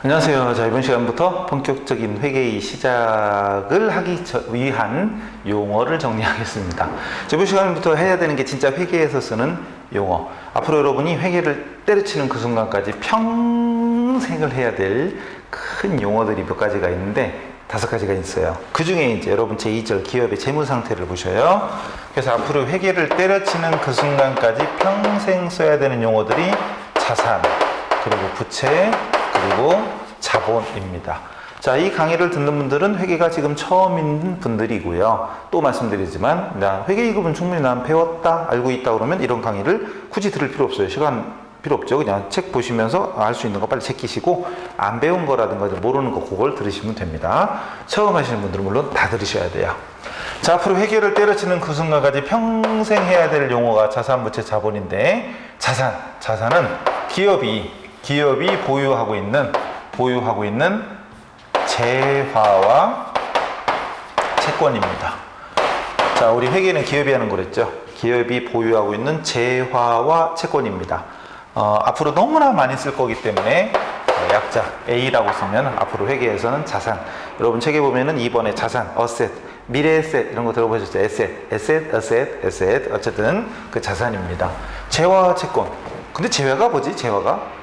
안녕하세요. 자, 이번 시간부터 본격적인 회계의 시작을 하기 위한 용어를 정리하겠습니다. 자, 이번 시간부터 해야 되는 게 진짜 회계에서 쓰는 용어. 앞으로 여러분이 회계를 때려치는 그 순간까지 평생을 해야 될 큰 용어들이 몇 가지가 있는데 5가지가 있어요. 그 중에 이제 여러분 제2절 기업의 재무 상태를 보셔요. 그래서 앞으로 회계를 때려치는 그 순간까지 평생 써야 되는 용어들이 자산, 그리고 부채, 그리고 자본입니다. 자, 이 강의를 듣는 분들은 회계가 지금 처음인 분들이고요. 또 말씀드리지만 나 회계 2급은 충분히 난 배웠다, 알고 있다 그러면 이런 강의를 굳이 들을 필요 없어요. 시간 필요 없죠. 그냥 책 보시면서 알 수 있는 거 빨리 제끼시고 안 배운 거라든가 모르는 거 그걸 들으시면 됩니다. 처음 하시는 분들은 물론 다 들으셔야 돼요. 자, 앞으로 회계를 때려치는 그 순간까지 평생 해야 될 용어가 자산, 부채, 자본인데 자산은 기업이 보유하고 있는 재화와 채권입니다. 자, 우리 회계는 기업이 하는 거랬죠. 기업이 보유하고 있는 재화와 채권입니다. 앞으로 너무나 많이 쓸 거기 때문에 약자 A라고 쓰면 앞으로 회계에서는 자산. 여러분 책에 보면은 2번에 자산, 어셋, 미래 에셋 이런 거 들어보셨죠? 에셋. 어쨌든 그 자산입니다. 재화와 채권. 근데 재화가 뭐지? 재화가?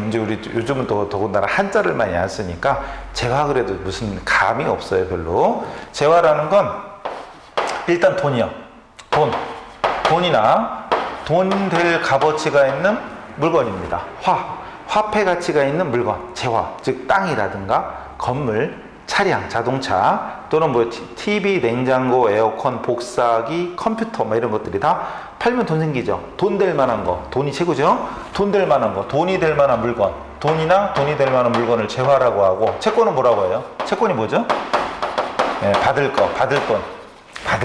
이제 우리 요즘은 또 더군다나 한자를 많이 안 쓰니까 재화 그래도 무슨 감이 없어요, 별로. 재화라는 건 일단 돈이요. 돈이나 돈 될 값어치가 있는 물건입니다. 화폐 가치가 있는 물건, 재화, 즉 땅이라든가 건물, 차량, 자동차 또는 뭐 TV, 냉장고, 에어컨, 복사기, 컴퓨터 뭐 이런 것들이 다 팔면 돈 생기죠. 돈 될 만한 거, 돈이 최고죠. 돈 될 만한 거, 돈이 될 만한 물건, 돈이나 돈이 될 만한 물건을 재화라고 하고, 채권은 뭐라고 해요? 채권이 뭐죠? 네, 받을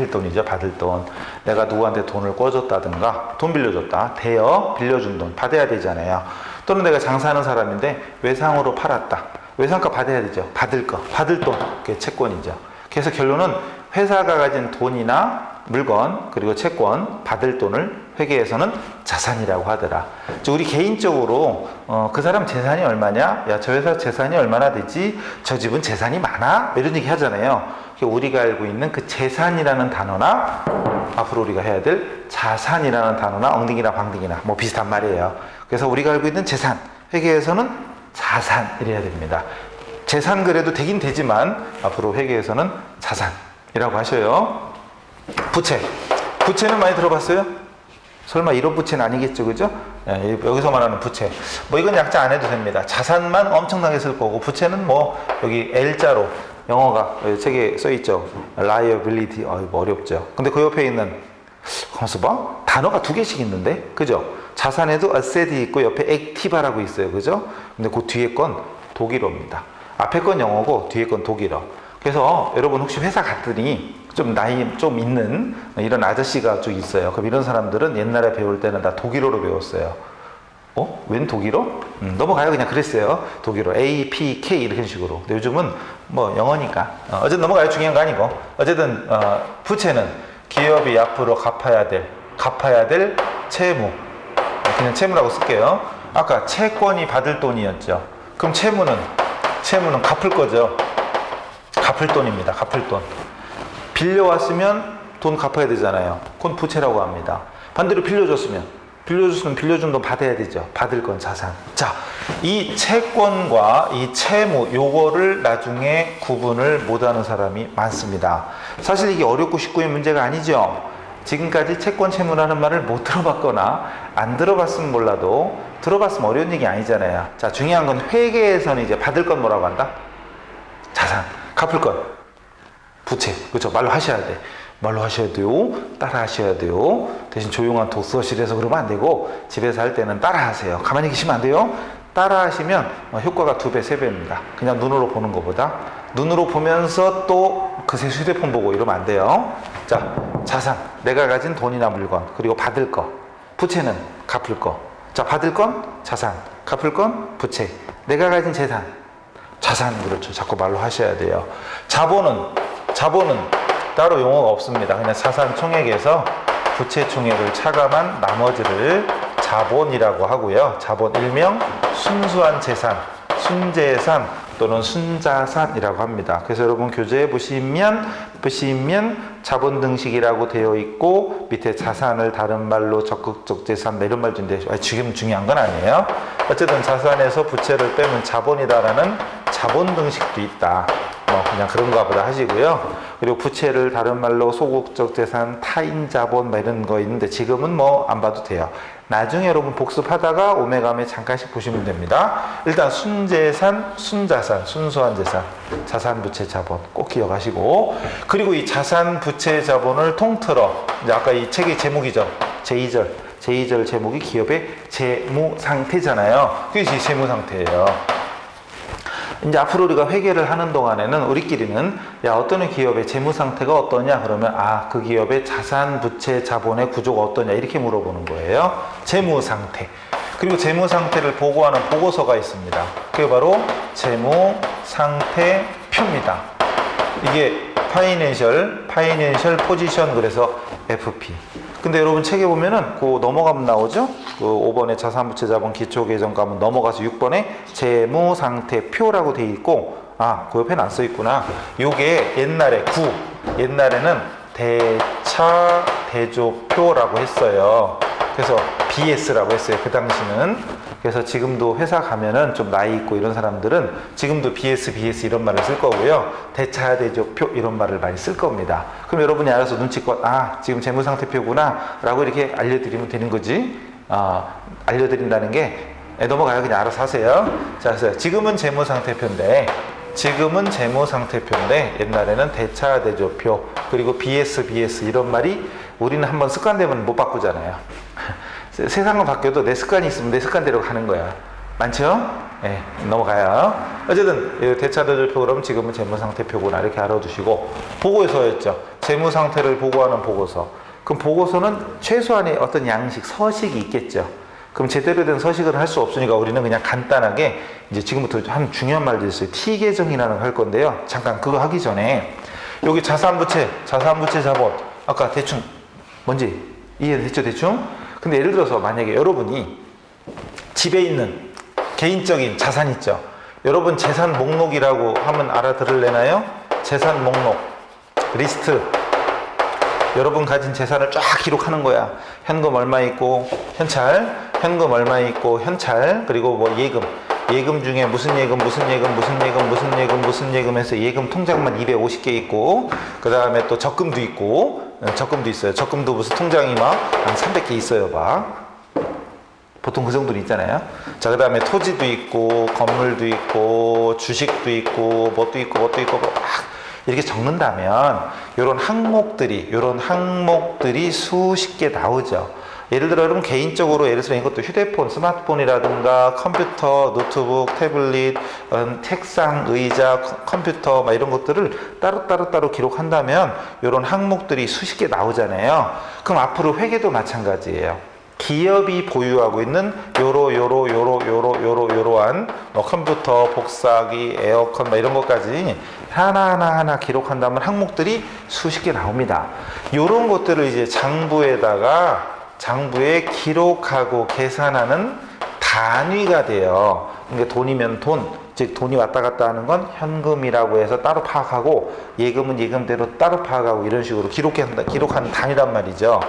돈이죠. 받을 돈. 내가 누구한테 돈을 꿔줬다든가 돈 빌려줬다. 빌려준 돈 받아야 되잖아요. 또는 내가 장사하는 사람인데 외상으로 팔았다. 외상값 받아야 되죠. 받을 돈. 그게 채권이죠. 그래서 결론은 회사가 가진 돈이나 물건 그리고 채권 받을 돈을 회계에서는 자산이라고 하더라. 우리 개인적으로 그 사람 재산이 얼마냐? 야, 저 회사 재산이 얼마나 되지? 저 집은 재산이 많아? 이런 얘기 하잖아요. 우리가 알고 있는 그 재산이라는 단어나 앞으로 우리가 해야 될 자산이라는 단어나 엉덩이나 방등이나 뭐 비슷한 말이에요. 그래서 우리가 알고 있는 재산, 회계에서는 자산 이래야 됩니다. 재산 그래도 되긴 되지만 앞으로 회계에서는 자산이라고 하셔요. 부채는 많이 들어봤어요? 설마 이런 부채는 아니겠죠, 그죠? 예, 여기서 말하는 부채. 뭐 이건 약자 안 해도 됩니다. 자산만 엄청나게 쓸 거고, 부채는 뭐 여기 L자로 영어가 책에 써 있죠. liability. 이거 어렵죠. 근데 그 옆에 있는 가만있어 봐. 단어가 2개씩 있는데, 그죠? 자산에도 asset이 있고 옆에 active라고 있어요, 그죠? 근데 그 뒤에 건 독일어입니다. 앞에 건 영어고 뒤에 건 독일어. 그래서 여러분 혹시 회사 갔더니 좀 나이 좀 있는 이런 아저씨가 쭉 있어요. 그럼 이런 사람들은 옛날에 배울 때는 다 독일어로 배웠어요. 웬 독일어? 넘어가요. 그냥 그랬어요. 독일어. A, P, K 이런 식으로. 근데 요즘은 뭐 영어니까. 어쨌든 넘어가요. 중요한 거 아니고. 어쨌든 부채는 기업이 앞으로 갚아야 될 채무. 그냥 채무라고 쓸게요. 아까 채권이 받을 돈이었죠. 그럼 채무는 갚을 거죠. 갚을 돈입니다. 갚을 돈. 빌려왔으면 돈 갚아야 되잖아요. 그건 부채라고 합니다. 반대로 빌려줬으면 빌려준 돈 받아야 되죠. 받을 건 자산. 자, 이 채권과 이 채무 요거를 나중에 구분을 못하는 사람이 많습니다. 사실 이게 어렵고 쉽고의 문제가 아니죠. 지금까지 채권 채무라는 말을 못 들어봤거나 안 들어봤으면 몰라도 들어봤으면 어려운 얘기 아니잖아요. 자, 중요한 건 회계에서는 이제 받을 건 뭐라고 한다? 자산. 갚을 건 부채. 그렇죠? 말로 하셔야 돼. 말로 하셔야 돼요. 따라 하셔야 돼요. 대신 조용한 독서실에서 그러면 안 되고 집에서 할 때는 따라 하세요. 가만히 계시면 안 돼요. 따라 하시면 효과가 2배, 3배입니다. 그냥 눈으로 보는 것보다. 눈으로 보면서 또 그새 휴대폰 보고 이러면 안 돼요. 자, 자산. 내가 가진 돈이나 물건. 그리고 받을 거. 부채는 갚을 거. 자, 받을 건 자산. 갚을 건 부채. 내가 가진 재산. 자산. 그렇죠. 자꾸 말로 하셔야 돼요. 자본은 따로 용어가 없습니다. 그냥 자산 총액에서 부채 총액을 차감한 나머지를 자본이라고 하고요. 자본 일명 순수한 재산, 순재산 또는 순자산이라고 합니다. 그래서 여러분 교재에 보시면 자본 등식이라고 되어 있고 밑에 자산을 다른 말로 적극적 재산 이런 말도 있는데 지금 중요한 건 아니에요. 어쨌든 자산에서 부채를 빼면 자본이다라는 자본 등식도 있다. 그냥 그런가 보다 하시고요. 그리고 부채를 다른 말로 소극적 재산, 타인 자본 이런 거 있는데 지금은 안 봐도 돼요. 나중에 여러분 복습하다가 오메감에 잠깐씩 보시면 됩니다. 일단 순재산, 순자산, 순수한 재산, 자산, 부채, 자본 꼭 기억하시고, 그리고 이 자산, 부채, 자본을 통틀어 이제 아까 이 책의 제목이죠. 제2절 제목이 기업의 재무 상태잖아요. 그게 재무 상태예요. 이제 앞으로 우리가 회계를 하는 동안에는 우리끼리는 어떤 기업의 재무 상태가 어떠냐 그러면 그 기업의 자산, 부채, 자본의 구조가 어떠냐 이렇게 물어보는 거예요. 재무 상태. 그리고 재무 상태를 보고하는 보고서가 있습니다. 그게 바로 재무 상태표입니다. 이게 파이낸셜 포지션 그래서 FP. 근데 여러분 책에 보면은 넘어가면 나오죠? 5번에 자산부채 자본 기초계정 가면 넘어가서 6번에 재무상태표라고 돼 있고 그 옆에는 안 써 있구나. 요게 옛날에는 대차대조표라고 했어요. 그래서 BS라고 했어요. 그 당시는. 그래서 지금도 회사 가면은 좀 나이 있고 이런 사람들은 지금도 BS 이런 말을 쓸 거고요. 대차대조표 이런 말을 많이 쓸 겁니다. 그럼 여러분이 알아서 눈치껏 지금 재무상태표구나 라고 이렇게 알려드리면 되는 거지. 알려드린다는 게 넘어가요. 그냥 알아서 하세요. 자, 그래서 지금은 재무상태표인데 옛날에는 대차대조표 그리고 BS 이런 말이 우리는 한번 습관되면 못 바꾸잖아요. 세상은 바뀌어도 내 습관이 있으면 내 습관대로 가는 거야. 많죠? 네, 넘어가요. 어쨌든 대차대조표 그러면 지금은 재무상태표구나 이렇게 알아두시고, 보고서였죠. 재무상태를 보고하는 보고서. 그럼 보고서는 최소한의 어떤 양식, 서식이 있겠죠. 그럼 제대로 된 서식을 할 수 없으니까 우리는 그냥 간단하게 이제 지금부터 한 중요한 말들이 있어요. T계정이라는 걸 할 건데요. 잠깐 그거 하기 전에 여기 자산부채 자본 아까 대충 뭔지 이해됐죠? 대충? 근데 예를 들어서 만약에 여러분이 집에 있는 개인적인 자산 있죠? 여러분 재산 목록이라고 하면 알아들을래나요? 재산 목록 리스트 여러분 가진 재산을 쫙 기록하는 거야. 현금 얼마 있고 현찰 그리고 예금 중에 무슨 예금 해서 예금 통장만 250개 있고, 그 다음에 또 적금도 있어요. 적금도 무슨 통장이 한 300개 있어요. 보통 그 정도는 있잖아요. 자, 그 다음에 토지도 있고 건물도 있고 주식도 있고 뭣도 있고 이렇게 적는다면 이런 항목들이 수십 개 나오죠. 예를 들어 여러분 개인적으로 예를 들어 이것도 휴대폰, 스마트폰이라든가 컴퓨터, 노트북, 태블릿, 책상, 의자, 컴퓨터 이런 것들을 따로 기록한다면 이런 항목들이 수십 개 나오잖아요. 그럼 앞으로 회계도 마찬가지예요. 기업이 보유하고 있는 요러한 컴퓨터, 복사기, 에어컨 이런 것까지 하나 기록한다면 항목들이 수십 개 나옵니다. 이런 것들을 이제 장부에 기록하고 계산하는 단위가 돼요. 그러니까 돈이면 돈, 즉 돈이 왔다 갔다 하는 건 현금이라고 해서 따로 파악하고 예금은 예금대로 따로 파악하고 이런 식으로 기록하는 단위란 말이죠.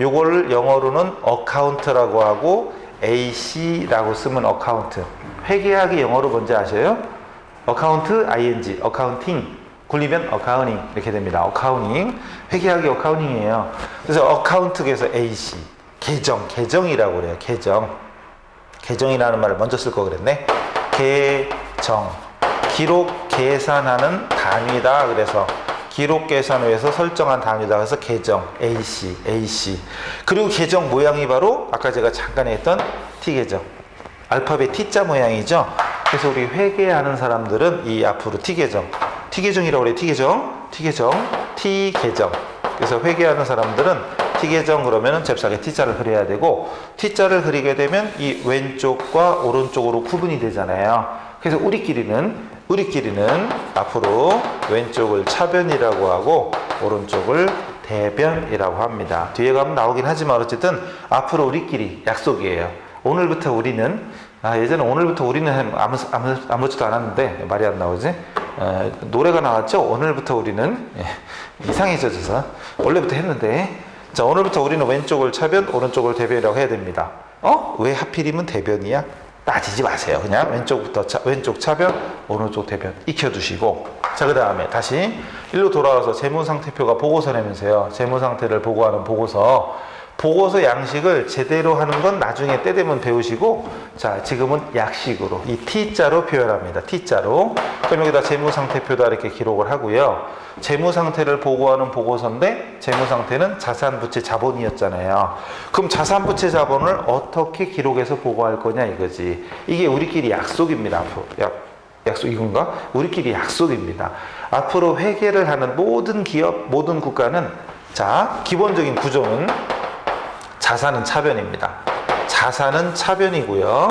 요거를 영어로는 어카운트라고 하고 AC라고 쓰면 어카운트. 회계학이 영어로 뭔지 아셔요? 어카운트, ING, 어카운팅. 굴리면 어카우닝 이렇게 됩니다. 어카우닝. 회계학이 어카우닝이에요. 그래서 어카운트에서 AC. 계정이라고 그래요. 계정이라는 말을 먼저 쓸 거 그랬네. 기록 계산하는 단위다. 그래서 기록 계산을 위해서 설정한 단위다. 그래서 계정 AC. 그리고 계정 모양이 바로 아까 제가 잠깐 했던 T계정. 알파벳 T자 모양이죠. 그래서 우리 회계하는 사람들은 이 앞으로 T계정이라고 그래요. T계정. 그래서 회계하는 사람들은 T계정 그러면은 잽싸게 T자를 그려야 되고, T자를 그리게 되면 이 왼쪽과 오른쪽으로 구분이 되잖아요. 그래서 우리끼리는 앞으로 왼쪽을 차변이라고 하고 오른쪽을 대변이라고 합니다. 뒤에 가면 나오긴 하지만 어쨌든 앞으로 우리끼리 약속이에요. 오늘부터 우리는 예전에 오늘부터 우리는 아무렇지도 않았는데 말이 안 나오지? 노래가 나왔죠? 오늘부터 우리는 이상해져서 원래부터 했는데 자 오늘부터 우리는 왼쪽을 차변 오른쪽을 대변이라고 해야 됩니다. 왜 하필이면 대변이야? 따지지 마세요. 그냥 왼쪽부터 왼쪽 차변 오른쪽 대변 익혀두시고 자 그 다음에 다시 일로 돌아와서 재무상태표가 보고서 내면서요. 재무상태를 보고하는 보고서 양식을 제대로 하는 건 나중에 때 되면 배우시고 자 지금은 약식으로 이 T자로 표현합니다. T자로 그럼 여기다 재무상태표다 이렇게 기록을 하고요. 재무상태를 보고하는 보고서인데 재무상태는 자산부채 자본이었잖아요. 그럼 자산부채 자본을 어떻게 기록해서 보고할 거냐 이거지. 이게 우리끼리 약속입니다. 앞으로 약속 이건가? 우리끼리 약속입니다. 앞으로 회계를 하는 모든 기업 모든 국가는 자 기본적인 구조는 자산은 차변입니다. 자산은 차변이고요.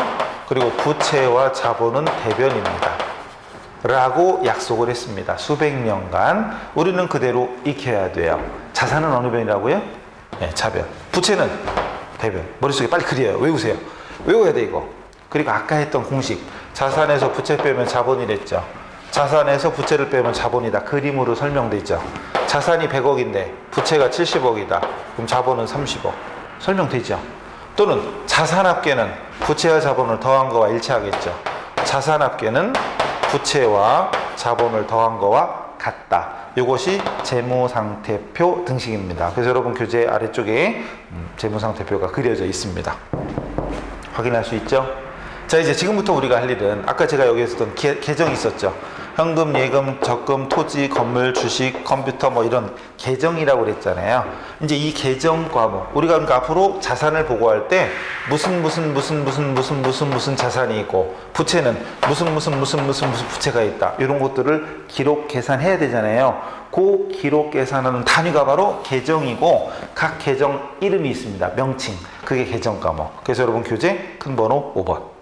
그리고 부채와 자본은 대변입니다. 라고 약속을 했습니다. 수백 년간 우리는 그대로 익혀야 돼요. 자산은 어느 변이라고요? 네, 차변. 부채는 대변. 머릿속에 빨리 그려요. 외우세요. 외워야 돼 이거. 그리고 아까 했던 공식. 자산에서 부채 빼면 자본이랬죠. 자산에서 부채를 빼면 자본이다. 그림으로 설명돼 있죠. 자산이 100억인데 부채가 70억이다. 그럼 자본은 30억. 설명되죠. 또는 자산합계는 부채와 자본을 더한 거와 일치하겠죠. 자산합계는 부채와 자본을 더한 거와 같다. 이것이 재무상태표 등식입니다. 그래서 여러분 교재 아래쪽에 재무상태표가 그려져 있습니다. 확인할 수 있죠? 자 이제 지금부터 우리가 할 일은 아까 제가 여기에 썼던 계정이 있었죠. 현금, 예금, 적금, 토지, 건물, 주식, 컴퓨터 뭐 이런 계정이라고 그랬잖아요. 이제 이 계정 과목 우리가 그러니까 앞으로 자산을 보고할 때 무슨 자산이 있고 부채는 무슨 부채가 있다. 이런 것들을 기록 계산해야 되잖아요. 그 기록 계산하는 단위가 바로 계정이고 각 계정 이름이 있습니다. 명칭. 그게 계정 과목. 그래서 여러분 교재 큰 번호 5번.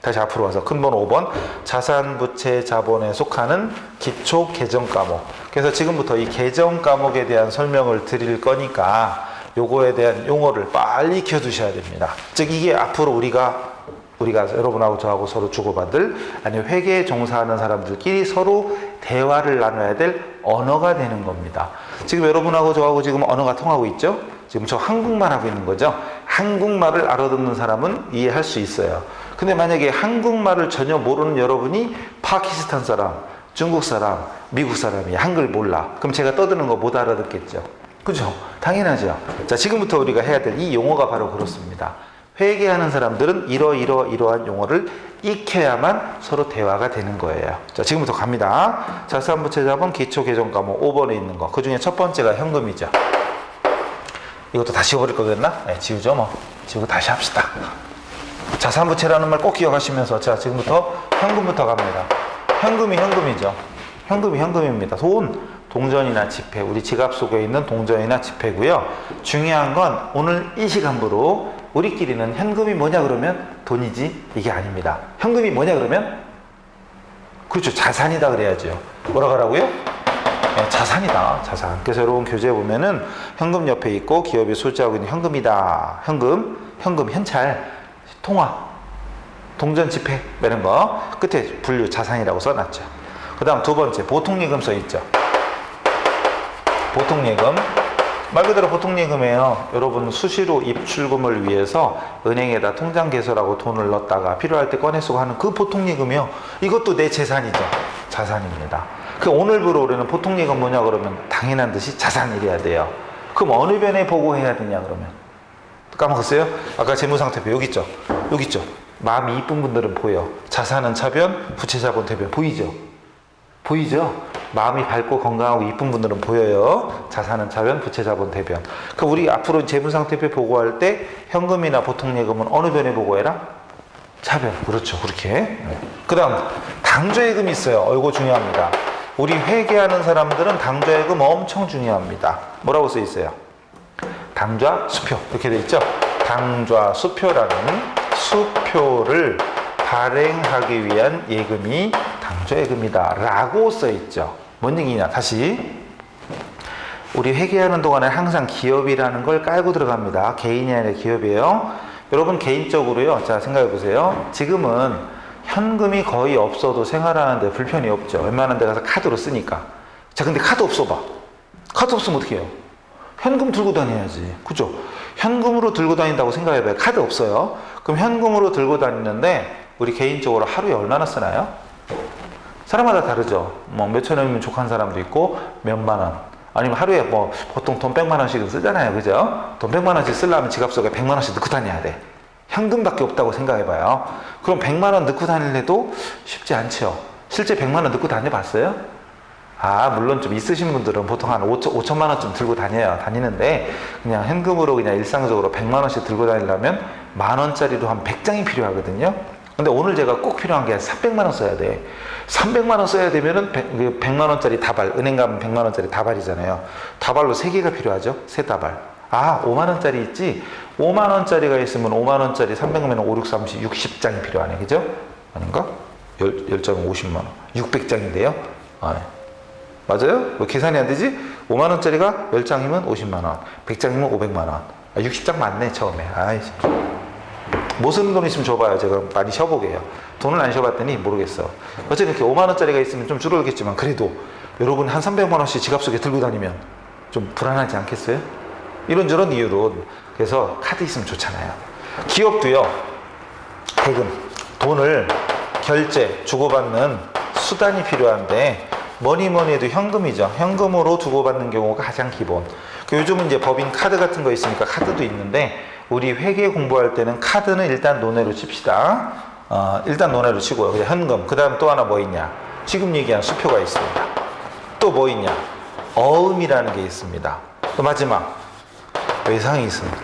다시 앞으로 와서 큰 번호 5번 자산, 부채, 자본에 속하는 기초 계정 과목. 그래서 지금부터 이 계정 과목에 대한 설명을 드릴 거니까 요거에 대한 용어를 빨리 익혀두셔야 됩니다. 즉 이게 앞으로 우리가 여러분하고 저하고 서로 주고받을 아니 회계에 종사하는 사람들끼리 서로 대화를 나눠야 될 언어가 되는 겁니다. 지금 여러분하고 저하고 지금 언어가 통하고 있죠? 지금 저 한국말 하고 있는 거죠? 한국말을 알아듣는 사람은 이해할 수 있어요. 근데 만약에 한국말을 전혀 모르는 여러분이 파키스탄 사람, 중국 사람, 미국 사람이 한글 몰라. 그럼 제가 떠드는 거 못 알아듣겠죠? 그죠? 당연하죠. 자, 지금부터 우리가 해야 될 이 용어가 바로 그렇습니다. 회계하는 사람들은 이러한 용어를 익혀야만 서로 대화가 되는 거예요. 자, 지금부터 갑니다. 자산부채 자본 기초 계정 과목 5번에 있는 거. 그 중에 첫 번째가 현금이죠. 이것도 다 지워버릴 거겠나? 네, 지우죠 뭐. 지우고 다시 합시다. 자산부채라는 말 꼭 기억하시면서 자 지금부터 현금부터 갑니다. 현금이 현금이죠. 현금이 현금입니다. 동전이나 지폐, 우리 지갑 속에 있는 동전이나 지폐고요. 중요한 건 오늘 이 시간부로 우리끼리는 현금이 뭐냐 그러면 돈이지 이게 아닙니다. 현금이 뭐냐 그러면 그렇죠. 자산이다 그래야죠. 뭐라 그러고요? 네, 자산이다. 자산. 그래서 여러분 교재에 보면은 현금 옆에 있고 기업이 소지하고 있는 현금이다. 현금, 현찰, 통화, 동전 지폐 이런 거 끝에 분류 자산이라고 써놨죠. 그 다음 두 번째 보통예금 써있죠. 보통예금 말 그대로 보통예금이에요. 여러분 수시로 입출금을 위해서 은행에다 통장 개설하고 돈을 넣었다가 필요할 때 꺼내 쓰고 하는 그 보통예금이요. 이것도 내 재산이죠. 자산입니다. 그 오늘부로 우리는 보통예금 뭐냐 그러면 당연한 듯이 자산이래야 돼요. 그럼 어느 변에 보고해야 되냐 그러면 까먹었어요? 아까 재무상태표 여기 있죠? 여기 있죠? 마음이 이쁜 분들은 보여. 자산은 차변, 부채자본 대변. 보이죠? 보이죠? 마음이 밝고 건강하고 이쁜 분들은 보여요. 자산은 차변, 부채자본 대변. 그럼 우리 앞으로 재무상태표 보고할 때 현금이나 보통예금은 어느 변에 보고해라? 차변. 그렇죠. 그렇게. 그 다음 당좌예금이 있어요. 이거 중요합니다. 우리 회계하는 사람들은 당좌예금 엄청 중요합니다. 뭐라고 써 있어요? 당좌 수표 이렇게 돼 있죠. 당좌 수표라는 수표를 발행하기 위한 예금이 당좌예금이다 라고 써 있죠. 뭔 얘기냐 다시 우리 회계하는 동안에 항상 기업이라는 걸 깔고 들어갑니다. 개인이 아니라 기업이에요. 여러분 개인적으로요. 자, 생각해 보세요. 지금은 현금이 거의 없어도 생활하는데 불편이 없죠. 웬만한 데 가서 카드로 쓰니까. 자, 근데 카드 없어 봐. 카드 없으면 어떻게 해요? 현금 들고 다녀야지. 그죠? 현금으로 들고 다닌다고 생각해 봐요. 카드 없어요. 그럼 현금으로 들고 다니는데 우리 개인적으로 하루에 얼마나 쓰나요? 사람마다 다르죠. 뭐 몇천 원이면 족한 사람도 있고 몇만 원. 아니면 하루에 뭐 보통 돈 100만 원씩은 쓰잖아요. 그죠? 돈 100만 원씩 쓰려면 지갑 속에 100만 원씩 넣고 다녀야 돼. 현금밖에 없다고 생각해 봐요. 그럼 100만 원 넣고 다닐래도 쉽지 않죠. 실제 100만 원 넣고 다녀봤어요? 아, 물론 좀 있으신 분들은 보통 한 5천만 원쯤 들고 다니는데 그냥 현금으로 그냥 일상적으로 100만 원씩 들고 다니려면 만 원짜리로 한 100장이 필요하거든요. 근데 오늘 제가 꼭 필요한 게 300만 원 써야 돼. 300만 원 써야 되면은 100만 원짜리 다발, 은행 가면 100만 원짜리 다발이잖아요. 다발로 3개가 필요하죠. 3다발. 아, 5만 원짜리 있지? 5만 원짜리가 있으면 5만 원짜리 300면 5, 6, 30, 60장이 필요하네. 그죠? 아닌가? 10장은 50만 원. 600장인데요. 아, 맞아요? 왜 계산이 안 되지? 5만 원짜리가 10장이면 50만 원. 100장이면 500만 원. 아, 60장 맞네, 처음에. 아이씨. 뭐 쓰는 돈 있으면 줘봐요. 제가 많이 쉬어보게 해요. 돈을 안 쉬어봤더니 모르겠어. 어쨌든 이렇게 5만 원짜리가 있으면 좀 줄어들겠지만 그래도 여러분 한 300만 원씩 지갑 속에 들고 다니면 좀 불안하지 않겠어요? 이런저런 이유로. 그래서 카드 있으면 좋잖아요. 기업도요. 대금, 돈을 결제, 주고받는 수단이 필요한데 뭐니 해도 현금이죠. 현금으로 주고받는 경우가 가장 기본. 요즘은 이제 법인 카드 같은 거 있으니까 카드도 있는데 우리 회계 공부할 때는 카드는 일단 논외로 칩시다. 일단 논외로 치고요. 그냥 현금. 그 다음 또 하나 뭐 있냐? 지금 얘기한 수표가 있습니다. 또 뭐 있냐? 어음이라는 게 있습니다. 또 마지막 외상이 있습니다.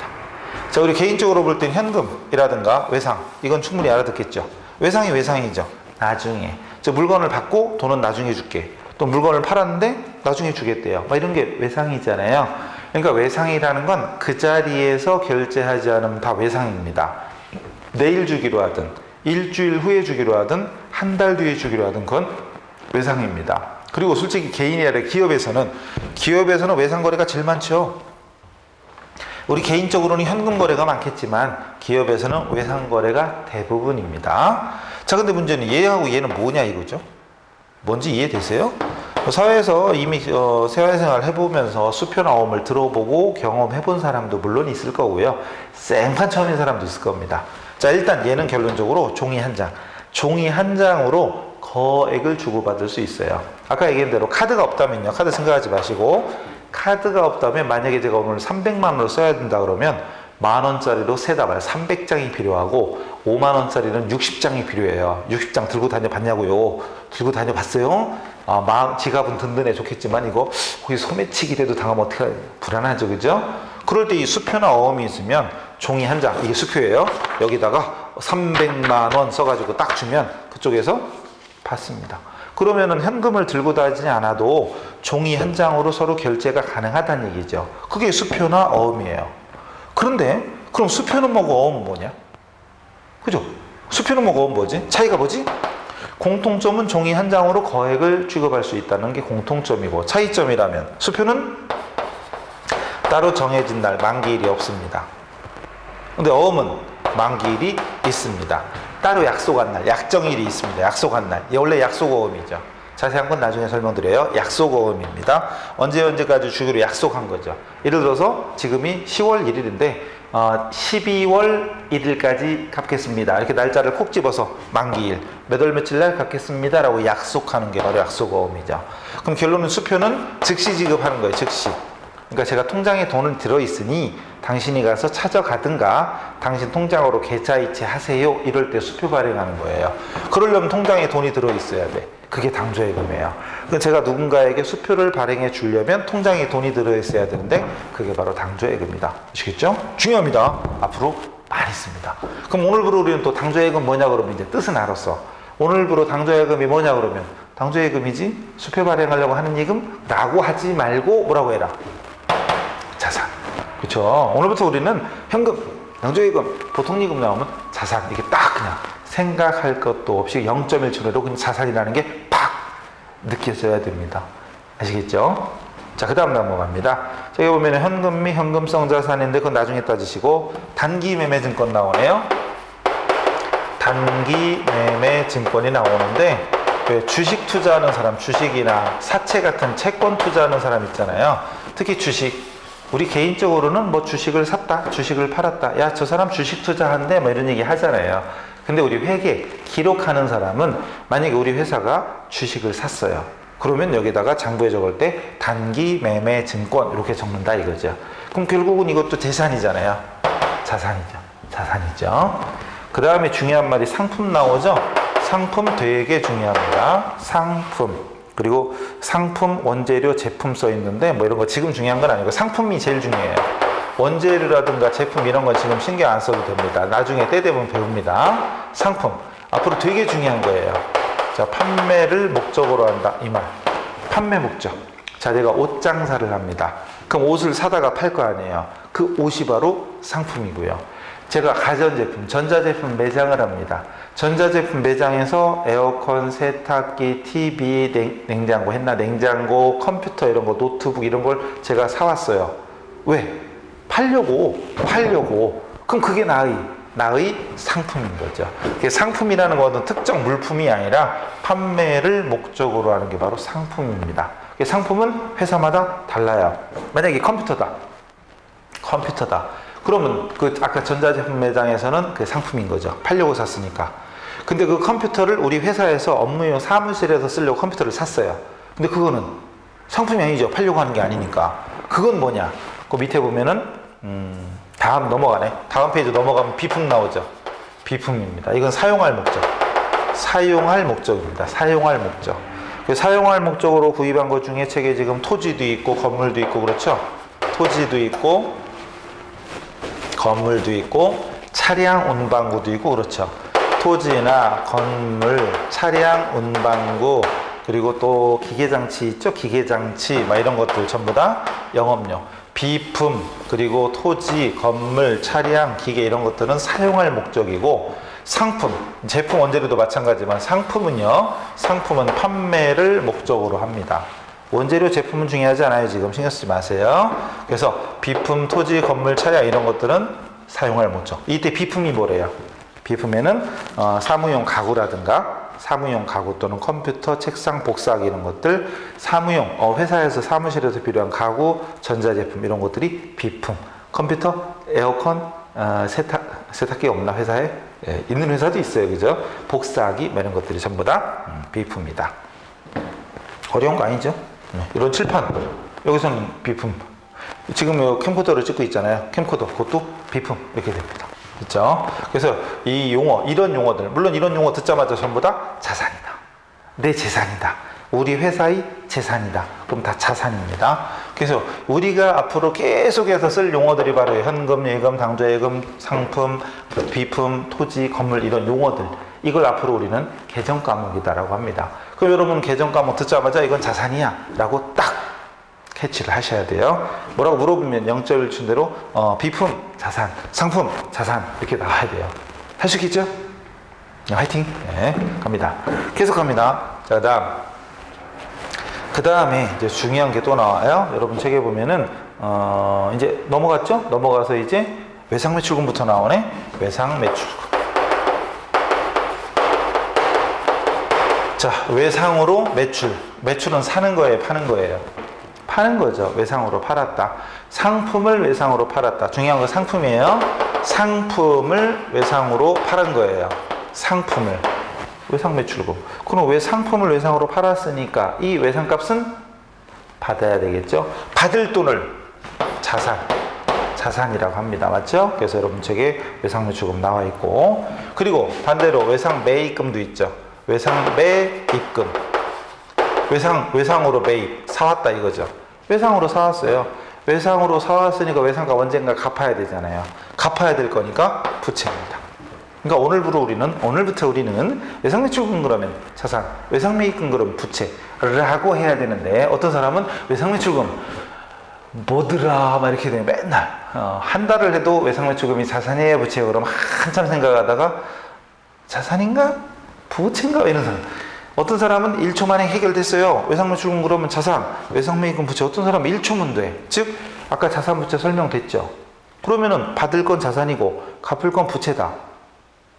자, 우리 개인적으로 볼 땐 현금이라든가 외상, 이건 충분히 알아듣겠죠. 외상이 외상이죠. 나중에 저 물건을 받고 돈은 나중에 줄게. 또 물건을 팔았는데 나중에 주겠대요. 막 이런 게 외상이잖아요. 그러니까 외상이라는 건 그 자리에서 결제하지 않으면 다 외상입니다. 내일 주기로 하든 일주일 후에 주기로 하든 한 달 뒤에 주기로 하든 그건 외상입니다. 그리고 솔직히 개인이 아니라 기업에서는 외상 거래가 제일 많죠. 우리 개인적으로는 현금 거래가 많겠지만 기업에서는 외상 거래가 대부분입니다. 자, 근데 문제는 얘하고 얘는 뭐냐 이거죠. 뭔지 이해되세요? 사회에서 이미 사회생활 해보면서 수표나 어음을 들어보고 경험해본 사람도 물론 있을 거고요. 생판 처음인 사람도 있을 겁니다. 자, 일단 얘는 결론적으로 종이 한 장. 종이 한 장으로 거액을 주고받을 수 있어요. 아까 얘기한 대로 카드가 없다면요. 카드 생각하지 마시고 카드가 없다면 만약에 제가 오늘 300만 원을 써야 된다 그러면 만 원짜리로 3다발 300장이 필요하고 5만 원짜리는 60장이 필요해요. 60장 들고 다녀봤냐고요? 들고 다녀봤어요? 지갑은 든든해 좋겠지만 이거 거기 소매치기라도 당하면 어떡해? 불안하죠, 그죠? 그럴 때 이 수표나 어음이 있으면 종이 한 장, 이게 수표예요. 여기다가 300만 원 써가지고 딱 주면 그쪽에서 받습니다. 그러면은 현금을 들고 다니지 않아도 종이 한 장으로 서로 결제가 가능하다는 얘기죠. 그게 수표나 어음이에요. 그런데 그럼 수표는 뭐고 어음은 뭐냐? 그죠? 수표는 뭐고 어음은 뭐지? 차이가 뭐지? 공통점은 종이 한 장으로 거액을 취급할 수 있다는 게 공통점이고, 차이점이라면 수표는 따로 정해진 날 만기일이 없습니다. 근데 어음은 만기일이 있습니다. 따로 약속한 날, 약정일이 있습니다. 약속한 날. 이게 원래 약속어음이죠. 자세한 건 나중에 설명드려요. 약속어음입니다. 언제까지 주기로 약속한 거죠. 예를 들어서 지금이 10월 1일인데 12월 1일까지 갚겠습니다. 이렇게 날짜를 콕 집어서 만기일, 몇 월 며칠 날 갚겠습니다 라고 약속하는 게 바로 약속어음이죠. 그럼 결론은 수표는 즉시 지급하는 거예요. 즉시. 그러니까 제가 통장에 돈은 들어있으니 당신이 가서 찾아가든가 당신 통장으로 계좌이체 하세요. 이럴 때 수표 발행하는 거예요. 그러려면 통장에 돈이 들어있어야 돼. 그게 당조예금이에요. 그러니까 제가 누군가에게 수표를 발행해 주려면 통장에 돈이 들어있어야 되는데 그게 바로 당조예금이다. 아시겠죠? 중요합니다. 앞으로 많이 씁니다. 그럼 오늘부로 우리는 또 당조예금 뭐냐 그러면 이제 뜻은 알았어. 오늘부로 당조예금이 뭐냐 그러면 당조예금이지 수표 발행하려고 하는 예금? 라고 하지 말고 뭐라고 해라? 자산. 그렇죠? 오늘부터 우리는 현금, 당조예금, 보통예금 나오면 자산. 이게 딱 그냥 생각할 것도 없이 0.1초내로 그냥 자산이라는 게 팍 느껴져야 됩니다. 아시겠죠? 자, 그 다음 넘어갑니다. 여기 보면 현금이 현금성 자산인데 그건 나중에 따지시고, 단기 매매 증권 나오네요. 단기 매매 증권이 나오는데, 왜 주식 투자하는 사람, 주식이나 사채 같은 채권 투자하는 사람 있잖아요. 특히 주식. 우리 개인적으로는 뭐 주식을 샀다, 주식을 팔았다. 야, 저 사람 주식 투자한대, 뭐 이런 얘기 하잖아요. 근데 우리 회계 기록하는 사람은 만약에 우리 회사가 주식을 샀어요. 그러면 여기다가 장부에 적을 때 단기 매매 증권 이렇게 적는다 이거죠. 그럼 결국은 이것도 재산이잖아요. 자산이죠. 자산이죠. 그 다음에 중요한 말이 상품 나오죠. 상품 되게 중요합니다. 상품. 그리고 상품, 원재료, 제품 써 있는데 뭐 이런 거 지금 중요한 건 아니고 상품이 제일 중요해요. 원재료라든가 제품 이런 건 지금 신경 안 써도 됩니다. 나중에 때 되면 배웁니다. 상품. 앞으로 되게 중요한 거예요. 자, 판매를 목적으로 한다. 이 말. 판매 목적. 자, 내가 옷 장사를 합니다. 그럼 옷을 사다가 팔 거 아니에요. 그 옷이 바로 상품이고요. 제가 가전제품, 전자제품 매장을 합니다. 전자제품 매장에서 에어컨, 세탁기, TV, 냉장고 했나? 냉장고, 컴퓨터 이런 거, 노트북 이런 걸 제가 사왔어요. 왜? 팔려고. 그럼 그게 나의 상품인 거죠. 상품이라는 것은 특정 물품이 아니라 판매를 목적으로 하는 게 바로 상품입니다. 상품은 회사마다 달라요. 만약에 컴퓨터다. 그러면 그 아까 전자제품 매장에서는 그 상품인 거죠. 팔려고 샀으니까. 근데 그 컴퓨터를 우리 회사에서 업무용 사무실에서 쓰려고 컴퓨터를 샀어요. 근데 그거는 상품이 아니죠. 팔려고 하는 게 아니니까. 그건 뭐냐? 그 밑에 보면은 다음 넘어가네. 다음 페이지 넘어가면 비품 나오죠. 비품입니다. 이건 사용할 목적. 사용할 목적입니다. 사용할 목적. 사용할 목적으로 구입한 것 중에 책에 지금 토지도 있고 건물도 있고 그렇죠. 토지도 있고 건물도 있고 차량 운반구도 있고 그렇죠. 토지나 건물, 차량 운반구 그리고 또 기계장치 있죠. 기계장치 막 이런 것들 전부 다 영업용. 비품 그리고 토지, 건물, 차량, 기계 이런 것들은 사용할 목적이고 상품, 제품 원재료도 마찬가지지만 상품은 판매를 목적으로 합니다. 원재료 제품은 중요하지 않아요. 지금 신경 쓰지 마세요. 그래서 비품, 토지, 건물, 차량 이런 것들은 사용할 목적. 이때 비품이 뭐래요? 비품에는 사무용 가구라든가 사무용 가구 또는 컴퓨터, 책상, 복사기 이런 것들, 사무용 회사에서 사무실에서 필요한 가구, 전자제품 이런 것들이 비품. 컴퓨터, 에어컨, 세탁기 없나 회사에? 예, 있는 회사도 있어요, 그죠? 복사기 이런 것들이 전부 다 비품이다. 어려운 거 아니죠? 이런 칠판 여기서는 비품. 지금 캠코더를 찍고 있잖아요. 캠코더 그것도 비품 이렇게 됩니다. 그렇죠? 그래서 이 용어, 이런 용어들, 물론 이런 용어 듣자마자 전부 다 자산이다. 내 재산이다. 우리 회사의 재산이다. 그럼 다 자산입니다. 그래서 우리가 앞으로 계속해서 쓸 용어들이 바로 현금, 예금, 당좌예금, 상품, 비품, 토지, 건물 이런 용어들. 이걸 앞으로 우리는 개정 과목이다라고 합니다. 그럼 여러분 개정 과목 듣자마자 이건 자산이야 라고 딱 캐치를 하셔야 돼요. 뭐라고 물어보면 0점을 준 대로 비품, 자산, 상품, 자산 이렇게 나와야 돼요. 할 수 있겠죠? 화이팅! 네, 갑니다. 계속 갑니다. 자, 그 다음에 이제 중요한 게 또 나와요. 여러분 책에 보면은 이제 넘어갔죠? 넘어가서 이제 외상매출금부터 나오네. 외상매출금. 자, 외상으로 매출은 사는 거예요, 파는 거예요? 파는 거죠. 외상으로 팔았다. 상품을 외상으로 팔았다. 중요한 건 상품이에요. 상품을 외상으로 팔은 거예요. 상품을. 외상매출금. 그럼 왜 상품을 외상으로 팔았으니까 이 외상값은 받아야 되겠죠. 받을 돈을 자산이라고 합니다. 맞죠? 그래서 여러분 책에 외상매출금 나와 있고, 그리고 반대로 외상매입금도 있죠. 외상매입금. 외상으로 매입. 사왔다 이거죠. 외상으로 사왔어요. 외상으로 사왔으니까 외상값 언젠가 갚아야 되잖아요. 갚아야 될 거니까 부채입니다. 그러니까 오늘부터 우리는 외상매출금 그러면 자산, 외상매입금 그러면 부채라고 해야 되는데, 어떤 사람은 외상매출금 뭐더라 막 이렇게 되면 맨날 한 달을 해도 외상매출금이 자산이에요 부채예요 그러면 한참 생각하다가 자산인가 부채인가 이런 사람, 어떤 사람은 1초 만에 해결됐어요. 외상매출금 그러면 자산, 외상매입금 부채. 어떤 사람은 1초면 돼. 즉 아까 자산 부채 설명됐죠. 그러면은 받을 건 자산이고 갚을 건 부채다.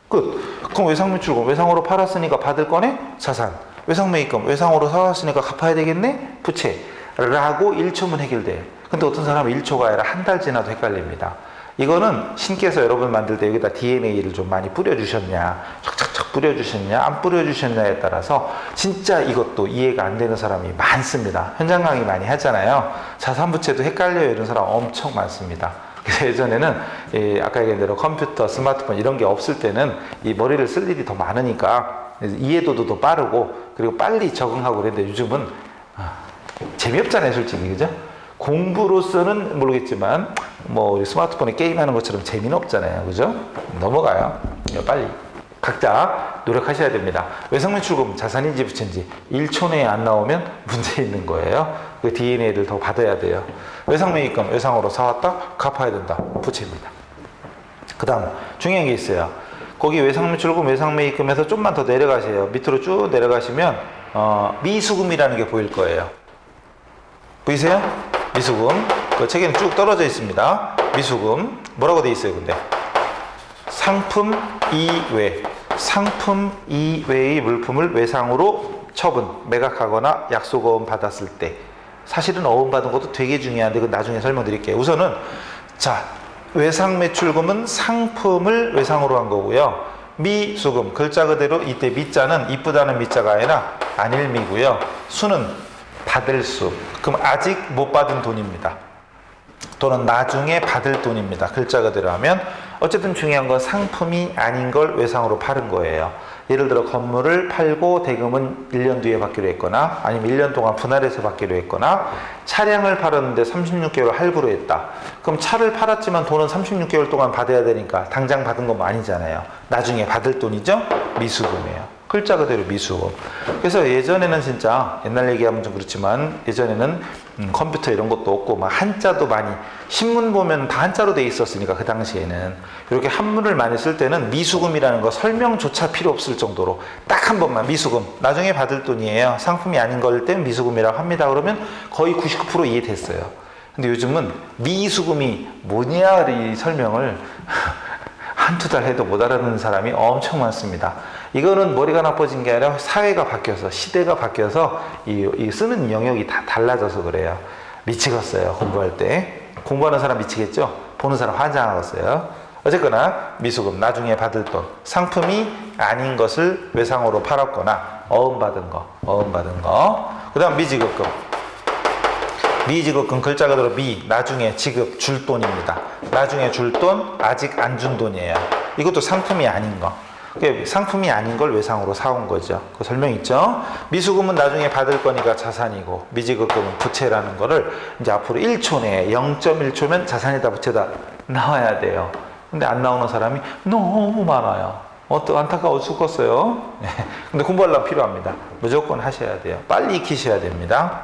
끝. 그럼 외상매출금 외상으로 팔았으니까 받을 거네 자산. 외상매입금 외상으로 사왔으니까 갚아야 되겠네 부채. 라고 1초면 해결돼. 근데 어떤 사람은 1초가 아니라 한 달 지나도 헷갈립니다. 이거는 신께서 여러분 만들 때 여기다 DNA를 좀 많이 뿌려주셨냐, 촥촥촥 뿌려주셨냐, 안 뿌려주셨냐에 따라서 진짜 이것도 이해가 안 되는 사람이 많습니다. 현장 강의 많이 하잖아요. 자산부채도 헷갈려요. 이런 사람 엄청 많습니다. 그래서 예전에는 아까 얘기한 대로 컴퓨터, 스마트폰 이런 게 없을 때는 이 머리를 쓸 일이 더 많으니까 이해도도 더 빠르고 그리고 빨리 적응하고 그랬는데 요즘은 재미없잖아요, 솔직히. 그죠? 공부로서는 모르겠지만 뭐 우리 스마트폰에 게임하는 것처럼 재미는 없잖아요. 그죠? 넘어가요. 빨리 각자 노력하셔야 됩니다. 외상매출금 자산인지 부채인지 1초 내에 안 나오면 문제 있는 거예요. 그 DNA를 더 받아야 돼요. 외상매입금 외상으로 사왔다 갚아야 된다. 부채입니다. 그 다음 중요한 게 있어요. 거기 외상매출금 외상매입금에서 좀만 더 내려가세요. 밑으로 쭉 내려가시면 미수금이라는 게 보일 거예요. 보이세요? 미수금. 그 책에는 쭉 떨어져 있습니다. 미수금. 뭐라고 돼 있어요, 근데? 상품 이외. 상품 이외의 물품을 외상으로 처분, 매각하거나 약속어음 받았을 때. 사실은 어음 받은 것도 되게 중요한데, 그건 나중에 설명드릴게요. 우선은, 자, 외상 매출금은 상품을 외상으로 한 거고요. 미수금. 글자 그대로 이때 미자는 이쁘다는 미자가 아니라 안일미고요. 수는 받을 수. 그럼 아직 못 받은 돈입니다. 또는 나중에 받을 돈입니다. 글자 그대로 하면 어쨌든 중요한 건 상품이 아닌 걸 외상으로 파는 거예요. 예를 들어 건물을 팔고 대금은 1년 뒤에 받기로 했거나 아니면 1년 동안 분할해서 받기로 했거나 차량을 팔았는데 36개월 할부로 했다. 그럼 차를 팔았지만 돈은 36개월 동안 받아야 되니까 당장 받은 건 아니잖아요. 나중에 받을 돈이죠. 미수금이에요. 글자 그대로 미수금. 그래서 예전에는 진짜 옛날 얘기하면 좀 그렇지만 예전에는 컴퓨터 이런 것도 없고 막 한자도 많이 신문 보면 다 한자로 돼 있었으니까 그 당시에는 이렇게 한문을 많이 쓸 때는 미수금이라는 거 설명조차 필요 없을 정도로 딱 한 번만 미수금 나중에 받을 돈이에요. 상품이 아닌 걸 땐 미수금이라고 합니다. 그러면 거의 99% 이해됐어요. 근데 요즘은 미수금이 뭐냐 이 설명을 한두 달 해도 못 알아듣는 사람이 엄청 많습니다. 이거는 머리가 나빠진 게 아니라 사회가 바뀌어서 시대가 바뀌어서 이 쓰는 영역이 다 달라져서 그래요. 미치겠어요. 공부할 때. 공부하는 사람 미치겠죠? 보는 사람 환장하겠어요. 어쨌거나 미수금 나중에 받을 돈 상품이 아닌 것을 외상으로 팔았거나 어음받은 거 그 다음 미지급금. 미지급금 글자 그대로 나중에 지급 줄 돈입니다. 나중에 줄 돈 아직 안 준 돈이에요. 이것도 상품이 아닌 거. 상품이 아닌 걸 외상으로 사온 거죠. 그 설명 있죠? 미수금은 나중에 받을 거니까 자산이고 미지급금은 부채라는 거를 이제 앞으로 1초 내에 0.1초면 자산이다 부채다 나와야 돼요. 근데 안 나오는 사람이 너무 많아요. 안타까워 죽겠어요. 근데 공부하려면 필요합니다. 무조건 하셔야 돼요. 빨리 익히셔야 됩니다.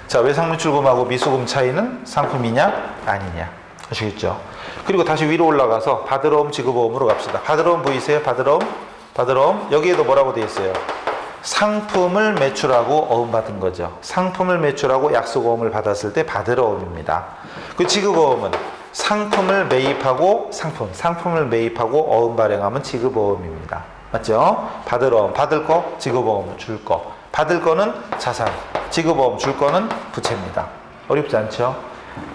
자, 외상매출금하고 미수금 차이는 상품이냐 아니냐 아시겠죠? 그리고 다시 위로 올라가서 받으러옴 지급어음으로 갑시다. 받으러옴 보이세요? 받으러옴 여기에도 뭐라고 되어 있어요? 상품을 매출하고 어음 받은 거죠. 상품을 매출하고 약속어음을 받았을 때 받으러옴입니다. 그 지급어음은 상품을 매입하고 상품을 매입하고 어음 발행하면 지급어음입니다. 맞죠? 받으러옴 받을 거, 지급어음 줄 거. 받을 거는 자산, 지급어음 줄 거는 부채입니다. 어렵지 않죠?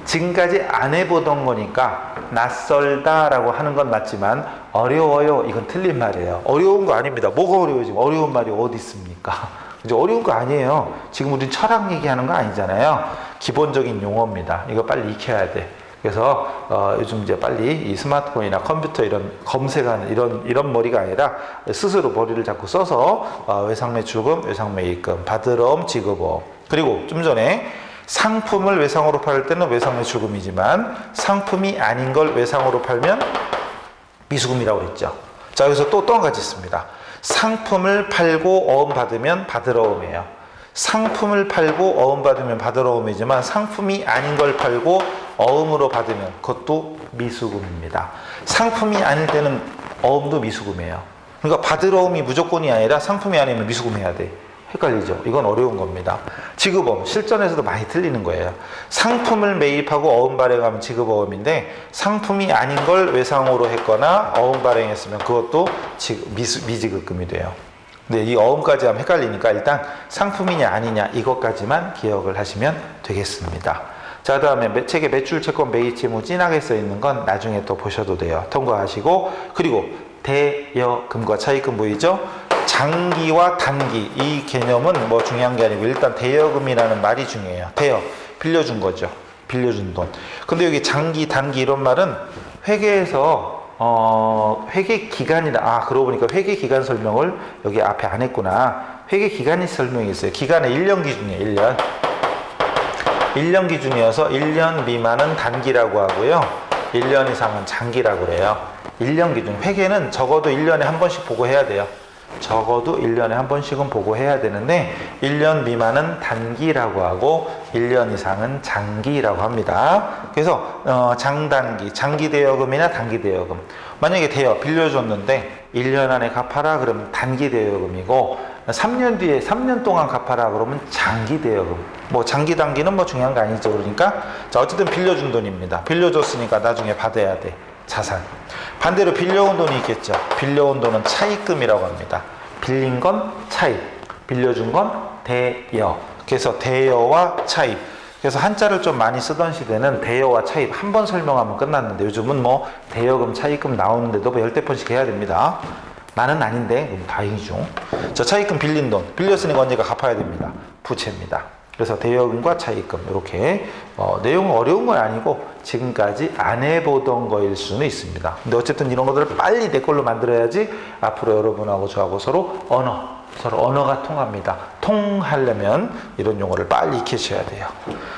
지금까지 안 해보던 거니까 낯설다라고 하는 건 맞지만 어려워요. 이건 틀린 말이에요. 어려운 거 아닙니다. 뭐가 어려워요? 지금 어려운 말이 어디 있습니까? 이제 어려운 거 아니에요. 지금 우리 철학 얘기하는 거 아니잖아요. 기본적인 용어입니다. 이거 빨리 익혀야 돼. 그래서 요즘 이제 빨리 이 스마트폰이나 컴퓨터 이런 검색하는 이런 머리가 아니라 스스로 머리를 자꾸 써서 외상매출금, 외상매입금, 받으러옴, 지급어음. 그리고 좀 전에 상품을 외상으로 팔 때는 외상매출금이지만 상품이 아닌 걸 외상으로 팔면 미수금이라고 그랬죠. 자, 여기서 또 한 가지 있습니다. 상품을 팔고 어음 받으면 받으러옴이에요. 상품을 팔고 어음 받으면 받으러옴이지만 상품이 아닌 걸 팔고 어음으로 받으면 그것도 미수금입니다. 상품이 아닐 때는 어음도 미수금이에요. 그러니까 받으러 옴이 무조건이 아니라 상품이 아니면 미수금해야 돼. 헷갈리죠? 이건 어려운 겁니다. 지급어음, 실전에서도 많이 틀리는 거예요. 상품을 매입하고 어음 발행하면 지급어음인데 상품이 아닌 걸 외상으로 했거나 어음 발행했으면 그것도 미지급금이 돼요. 근데 이 어음까지 하면 헷갈리니까 일단 상품이냐 아니냐 이것까지만 기억을 하시면 되겠습니다. 자, 그 다음에 책에 매출, 채권, 매입, 채무 진하게 써 있는 건 나중에 또 보셔도 돼요. 통과하시고, 그리고 대여금과 차입금 보이죠? 장기와 단기 이 개념은 뭐 중요한 게 아니고 일단 대여금이라는 말이 중요해요. 대여, 빌려준 거죠. 빌려준 돈. 근데 여기 장기, 단기 이런 말은 회계에서 회계 기간이다. 그러고 보니까 회계 기간 설명을 여기 앞에 안 했구나. 회계 기간이 설명이 있어요. 기간은 1년 기준이에요. 1년. 1년 기준이어서 1년 미만은 단기라고 하고요. 1년 이상은 장기라고 그래요. 1년 기준. 회계는 적어도 1년에 한 번씩 보고해야 돼요. 적어도 1년에 한 번씩은 보고해야 되는데 1년 미만은 단기라고 하고 1년 이상은 장기라고 합니다. 그래서 장단기, 장기 대여금이나 단기 대여금. 만약에 빌려줬는데 1년 안에 갚아라 그러면 단기 대여금이고 3년 뒤에 3년 동안 갚아라 그러면 장기 대여금. 뭐 장기 단기는 뭐 중요한 거 아니죠. 그러니까 자, 어쨌든 빌려준 돈입니다. 빌려줬으니까 나중에 받아야 돼. 자산. 반대로 빌려온 돈이 있겠죠. 빌려온 돈은 차입금이라고 합니다. 빌린 건 차입, 빌려준 건 대여. 그래서 대여와 차입. 그래서 한자를 좀 많이 쓰던 시대는 대여와 차입 한 번 설명하면 끝났는데 요즘은 뭐 대여금, 차입금 나오는데도 뭐 열대 번씩 해야 됩니다. 나는 아닌데 그럼 다행이죠. 자, 차입금 빌린 돈, 빌렸으니까 언제가 갚아야 됩니다. 부채입니다. 그래서 대여금과 차입금 이렇게 내용은 어려운 건 아니고 지금까지 안 해보던 거일 수는 있습니다. 근데 어쨌든 이런 것들을 빨리 내 걸로 만들어야지 앞으로 여러분하고 저하고 서로 언어가 통합니다. 통하려면 이런 용어를 빨리 익히셔야 돼요.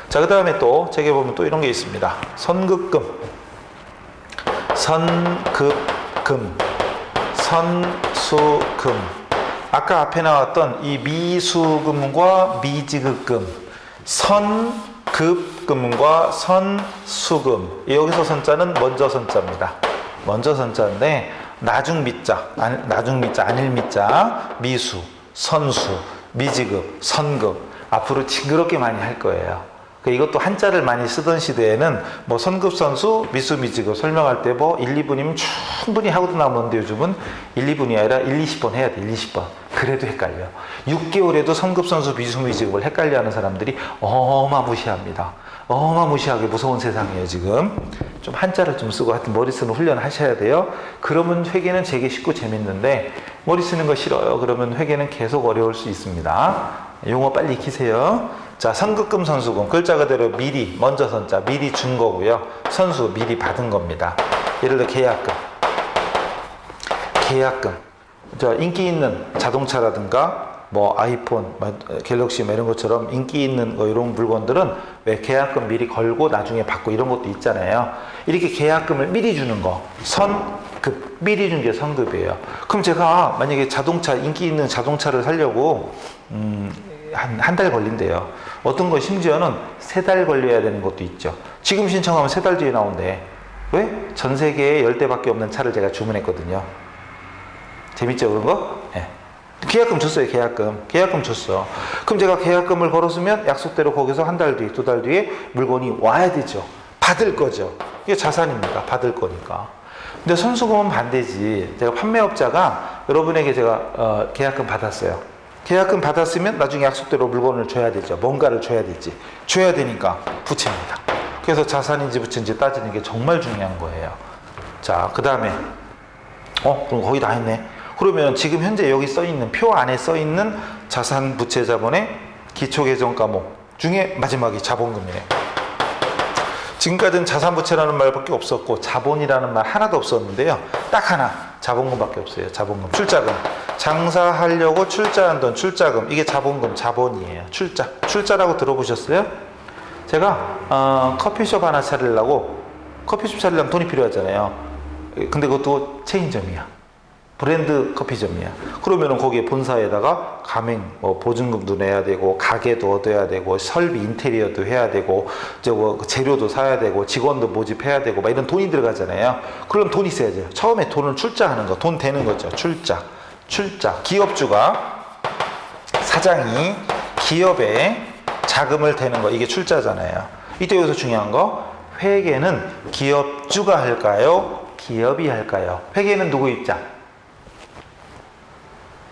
자, 그 다음에 또 책에 보면 또 이런 게 있습니다. 선급금, 선수금. 아까 앞에 나왔던 이 미수금과 미지급금, 선급금과 선수금. 여기서 선자는 먼저 선자입니다. 먼저 선자인데 나중 미자, 안일 미자, 미수, 선수, 미지급, 선급. 앞으로 징그럽게 많이 할 거예요. 이것도 한자를 많이 쓰던 시대에는 뭐 선급, 선수, 미수, 미지급 설명할 때 뭐 1, 2분이면 충분히 하고도 남았는데 요즘은 1, 2분이 아니라 1, 20번 해야 돼. 1, 20번. 그래도 헷갈려. 6개월에도 선급, 선수, 미수, 미지급을 헷갈려하는 사람들이 어마무시합니다. 어마무시하게 무서운 세상이에요 지금. 좀 한자를 좀 쓰고 하여튼 머리 쓰는 훈련 하셔야 돼요. 그러면 회계는 되게 쉽고 재밌는데 머리 쓰는 거 싫어요. 그러면 회계는 계속 어려울 수 있습니다. 용어 빨리 익히세요. 자, 선급금, 선수금. 글자 그대로 미리, 먼저 선자, 미리 준 거고요. 선수, 미리 받은 겁니다. 예를 들어 계약금. 저 인기 있는 자동차라든가 뭐 아이폰, 갤럭시 이런 것처럼 인기 있는 거 이런 물건들은 왜 계약금 미리 걸고 나중에 받고 이런 것도 있잖아요. 이렇게 계약금을 미리 주는 거, 선급, 미리 준 게 선급이에요. 그럼 제가 만약에 인기 있는 자동차를 사려고 한 달 걸린대요. 어떤 거 심지어는 3달 걸려야 되는 것도 있죠. 지금 신청하면 3달 뒤에 나온대. 왜? 전 세계에 10대밖에 없는 차를 제가 주문했거든요. 재밌죠, 그런 거? 네. 계약금 줬어요, 계약금 줬어. 그럼 제가 계약금을 걸었으면 약속대로 거기서 한 달 뒤, 2달 뒤에 물건이 와야 되죠. 받을 거죠. 이게 자산입니다. 받을 거니까. 근데 선수금은 반대지. 제가 판매업자가 여러분에게 제가 계약금 받았어요. 계약금 받았으면 나중에 약속대로 물건을 줘야 되죠. 뭔가를 줘야 되지. 줘야 되니까 부채입니다. 그래서 자산인지 부채인지 따지는 게 정말 중요한 거예요. 자, 그 다음에 그럼 거의 다 했네. 그러면 지금 현재 여기 써있는 표 안에 써있는 자산 부채 자본의 기초계정 과목 중에 마지막이 자본금이네. 지금까지는 자산 부채라는 말밖에 없었고 자본이라는 말 하나도 없었는데요. 딱 하나, 자본금밖에 없어요. 자본금, 출자금. 장사하려고 출자한 돈, 출자금. 이게 자본금, 자본이에요. 출자라고 들어보셨어요? 제가 커피숍 하나 차리려고, 커피숍 차리려면 돈이 필요하잖아요. 근데 그것도 체인점이야. 브랜드 커피점이야. 그러면은 거기에 본사에다가 가맹, 뭐 보증금도 내야 되고, 가게도 얻어야 되고, 설비 인테리어도 해야 되고, 뭐 재료도 사야 되고, 직원도 모집해야 되고, 막 이런 돈이 들어가잖아요. 그럼 돈이 있어야죠. 처음에 돈을 출자하는 거, 돈 되는 거죠. 출자. 기업주가, 사장이 기업에 자금을 대는 거, 이게 출자잖아요. 이때 여기서 중요한 거, 회계는 기업주가 할까요? 기업이 할까요? 회계는 누구 입장?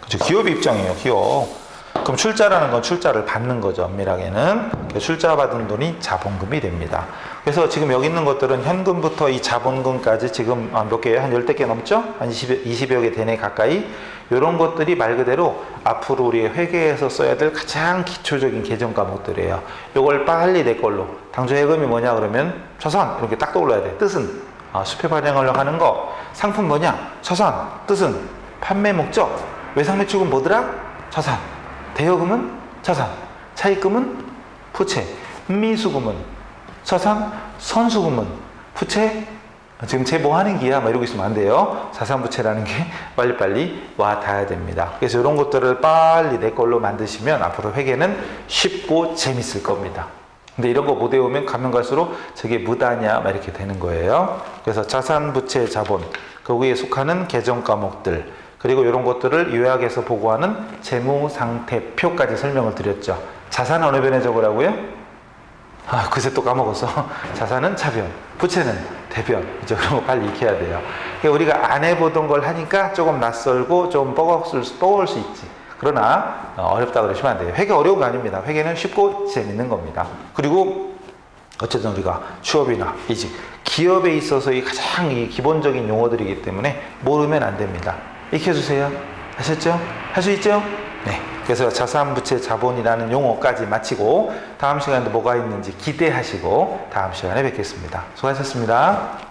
그렇죠. 기업의 입장이에요. 기업. 그럼 출자라는 건 출자를 받는 거죠. 엄밀하게는. 출자 받은 돈이 자본금이 됩니다. 그래서 지금 여기 있는 것들은 현금부터 이 자본금까지 지금 몇 개예요? 한 10개 넘죠? 한 20여 개 되네 가까이. 이런 것들이 말 그대로 앞으로 우리 회계에서 써야 될 가장 기초적인 계정 과목들이에요. 이걸 빨리 내 걸로. 당조해금이 뭐냐 그러면 처선 이렇게 딱 떠올라야 돼. 뜻은 수표 발행하려고 하는 거. 상품 뭐냐? 처선. 뜻은 판매 목적. 외상매출금 뭐더라? 처선. 대여금은 처선. 차입금은 부채. 미수금은 처선. 선수금은 부채. 지금 쟤 뭐 하는 기야? 막 이러고 있으면 안 돼요. 자산부채라는 게 빨리빨리 와 닿아야 됩니다. 그래서 이런 것들을 빨리 내 걸로 만드시면 앞으로 회계는 쉽고 재밌을 겁니다. 근데 이런 거 못 외우면 가면 갈수록 저게 무다냐 막 이렇게 되는 거예요. 그래서 자산부채 자본, 거기에 속하는 계정 과목들, 그리고 이런 것들을 요약해서 보고하는 재무상태표까지 설명을 드렸죠. 자산은 어느 변에 적으라고요? 그새 또 까먹었어. 자산은 차변, 부채는 대변. 이제 그런 거 빨리 익혀야 돼요. 그러니까 우리가 안 해보던 걸 하니까 조금 낯설고 좀 뻐올 수 있지. 그러나 어렵다 그러시면 안 돼요. 회계 어려운 거 아닙니다. 회계는 쉽고 재밌는 겁니다. 그리고 어쨌든 우리가 취업이나 이직, 기업에 있어서의 가장 이 기본적인 용어들이기 때문에 모르면 안 됩니다. 익혀주세요. 아셨죠? 할 수 있죠? 네. 그래서 자산부채 자본이라는 용어까지 마치고 다음 시간에도 뭐가 있는지 기대하시고 다음 시간에 뵙겠습니다. 수고하셨습니다.